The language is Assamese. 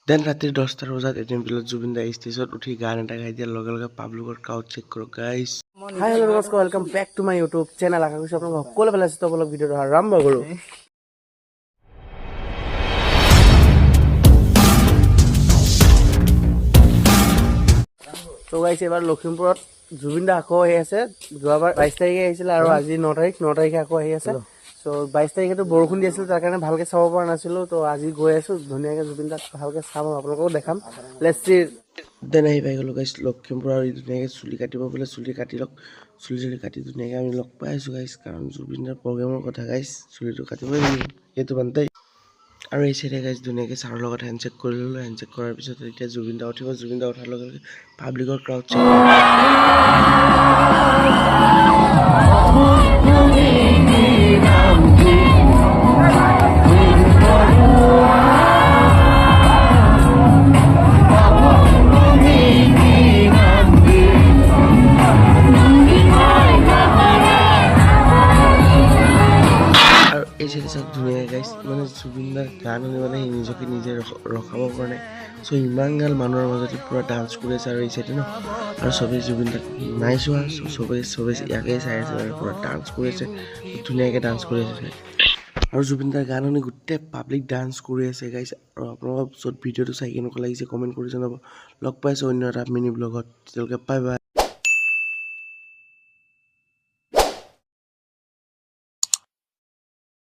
দেন ৰাতি 10টা বজাত এটিএম বিলত জুবিন দা ষ্টেজত উঠি গান এটা গাই দিয়াৰ লগে লগে পাব্লিকৰ ক্ৰাউড চেক কৰক গাইছ। হাই হেল্ল' নমস্কাৰ, welcome back to my YouTube channel. আশা কৰিছোঁ আপোনালোক সকলোৱে ভালে আছে। তলক ভিডিঅ'টো আৰম্ভ কৰোঁ। তো গাইছ, এবাৰ লখিমপুৰত জুবিন দা আকৌ আহি আছে। যোৱাবাৰ 22 তাৰিখে আহিছিলে আৰু আজি 9 তাৰিখে আকৌ আহি আছে। চ' 22 তাৰিখেতো বৰষুণ দি আছিল, তাৰ কাৰণে ভালকে চাব পৰা নাছিলোঁ। তো আজি গৈ আছোঁ, ধুনীয়াকৈ জুবিন দাক ভালকৈ চাম, আপোনালোককো দেখাম। Let's C. দেন আহি পাই গ'লোঁ গাইছ লখিমপুৰ, আৰু ধুনীয়াকৈ চুলি কাটিব বোলে। চুলি কাটি লওক, চুলি কাটি ধুনীয়াকৈ আমি লগ পাই আছোঁ গাইছ, কাৰণ জুবিন দাৰ প্ৰগ্ৰেমৰ কথা গাইছ, চুলিটো কাটিবই লাগিব, সেইটো বানতেই। আৰু এই চাইডে গাইছ ধুনীয়াকৈ ছাৰৰ লগত হেণ্ডছেক কৰি ল'লোঁ। হেণ্ডছেক কৰাৰ পিছত এতিয়া জুবিন দা উঠিব। জুবিন দা উঠাৰ লগে লগে পাব্লিকৰ ক্ৰাউড চেক। এই চাইডে চাওক ধুনীয়াকৈ গাইছ, মানে জুবিন দাৰ গান শুনি মানে সি নিজকে নিজে ৰখাব পৰা নাই। চ' ইমান গাল মানুহৰ মাজতে পূৰা ডান্স কৰি আছে। আৰু এই চাইডে ন, আৰু চবেই জুবিন দাক নাই চোৱা, চবেই ইয়াকেই চাই আছে, আৰু পূৰা ডান্স কৰি আছে, ধুনীয়াকৈ ডান্স কৰি আছে। আৰু জুবিন দাৰ গান শুনি গোটেই পাব্লিক ডান্স কৰি আছে গাইছ। আৰু আপোনালোকৰ য'ত ভিডিঅ'টো চাই কেনেকুৱা লাগিছে কমেণ্ট কৰি জনাব। লগ পাইছোঁ অন্য এটা মিনি ব্লগত। তেতিয়ালৈকে বাই বাই।